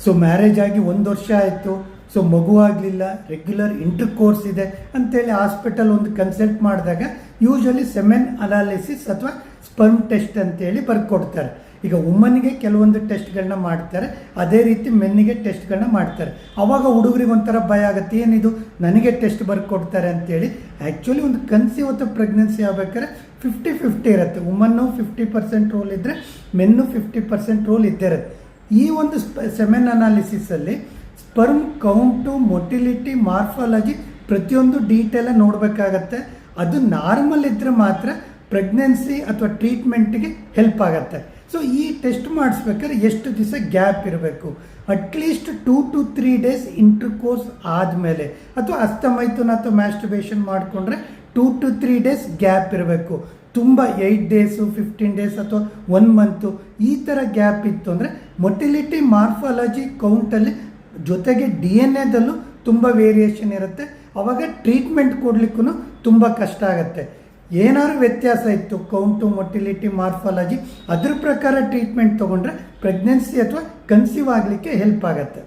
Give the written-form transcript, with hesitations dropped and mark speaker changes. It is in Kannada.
Speaker 1: ಸೊ ಮ್ಯಾರೇಜ್ ಆಗಿ 1 ವರ್ಷ ಆಯಿತು, ಸೊ ಮಗುವಾಗಲಿಲ್ಲ, ರೆಗ್ಯುಲರ್ ಇಂಟರ್ಕೋರ್ಸ್ ಇದೆ ಅಂತೇಳಿ ಹಾಸ್ಪಿಟಲ್ ಒಂದು ಕನ್ಸಲ್ಟ್ ಮಾಡಿದಾಗ ಯೂಶಲಿ ಸೆಮೆನ್ ಅನಾಲಿಸಿಸ್ ಅಥವಾ ಸ್ಪರ್ಮ್ ಟೆಸ್ಟ್ ಅಂತೇಳಿ ಬರ್ಕೊಡ್ತಾರೆ. ಈಗ ವುಮನ್ಗೆ ಕೆಲವೊಂದು ಟೆಸ್ಟ್ಗಳನ್ನ ಮಾಡ್ತಾರೆ, ಅದೇ ರೀತಿ ಮೆನ್ನಿಗೆ ಟೆಸ್ಟ್ಗಳನ್ನ ಮಾಡ್ತಾರೆ. ಆವಾಗ ಹುಡುಗರಿಗೆ ಒಂಥರ ಭಯ ಆಗುತ್ತೆ, ಏನಿದು ನನಗೆ ಟೆಸ್ಟ್ ಬರ್ಕೊಡ್ತಾರೆ ಅಂತೇಳಿ. ಆ್ಯಕ್ಚುಲಿ ಒಂದು ಕನ್ಸೀವ್ ಅಥವಾ ಪ್ರೆಗ್ನೆನ್ಸಿ ಆಗ್ಬೇಕಾದ್ರೆ 50-50 ಇರುತ್ತೆ. ವುಮನ್ನು 50% ರೋಲ್ ಇದ್ದರೆ ಮೆನ್ನು 50% ರೋಲ್ ಇದ್ದೇ ಇರುತ್ತೆ. ಈ ಒಂದು ಸೆಮೆನ್ ಅನಾಲಿಸಿಸಲ್ಲಿ ಸ್ಪರ್ಮ್ ಕೌಂಟು, ಮೊಟಿಲಿಟಿ, ಮಾರ್ಫಾಲಜಿ ಪ್ರತಿಯೊಂದು ಡೀಟೇಲಾಗಿ ನೋಡಬೇಕಾಗತ್ತೆ. ಅದು ನಾರ್ಮಲ್ ಇದ್ದರೆ ಮಾತ್ರ ಪ್ರೆಗ್ನೆನ್ಸಿ ಅಥವಾ ಟ್ರೀಟ್ಮೆಂಟಿಗೆ ಹೆಲ್ಪ್ ಆಗುತ್ತೆ. ಸೊ ಈ ಟೆಸ್ಟ್ ಮಾಡಿಸ್ಬೇಕಾದ್ರೆ ಎಷ್ಟು ದಿವಸ ಗ್ಯಾಪ್ ಇರಬೇಕು? ಅಟ್ಲೀಸ್ಟ್ 2 to 3 ಡೇಸ್ ಇಂಟರ್ಕೋರ್ಸ್ ಆದಮೇಲೆ, ಅಥವಾ ಹಸ್ತಮೈಥುನ ಅಥವಾ ಮ್ಯಾಸ್ಟರ್ಬೇಷನ್ ಮಾಡಿಕೊಂಡ್ರೆ 2 to 3 ಡೇಸ್ ಗ್ಯಾಪ್ ಇರಬೇಕು. ತುಂಬ 8 ಡೇಸು, 15 ಡೇಸ್ ಅಥವಾ 1 ಮಂತು ಈ ಥರ ಗ್ಯಾಪ್ ಇತ್ತು ಅಂದರೆ ಮೊಟಿಲಿಟಿ, ಮಾರ್ಫಾಲಜಿ, ಕೌಂಟಲ್ಲಿ ಜೊತೆಗೆ DNA-ದಲ್ಲೂ ತುಂಬ ವೇರಿಯೇಷನ್ ಇರುತ್ತೆ. ಆವಾಗ ಟ್ರೀಟ್ಮೆಂಟ್ ಕೊಡಲಿಕ್ಕೂ ತುಂಬ ಕಷ್ಟ ಆಗುತ್ತೆ. ಏನಾದ್ರು ವ್ಯತ್ಯಾಸ ಇತ್ತು ಕೌಂಟು, ಮೊಟಿಲಿಟಿ, ಮಾರ್ಫಾಲಜಿ, ಅದ್ರ ಪ್ರಕಾರ ಟ್ರೀಟ್ಮೆಂಟ್ ತೊಗೊಂಡ್ರೆ ಪ್ರೆಗ್ನೆನ್ಸಿ ಅಥವಾ ಕನ್ಸೀವ್ ಆಗಲಿಕ್ಕೆ ಹೆಲ್ಪ್ ಆಗುತ್ತೆ.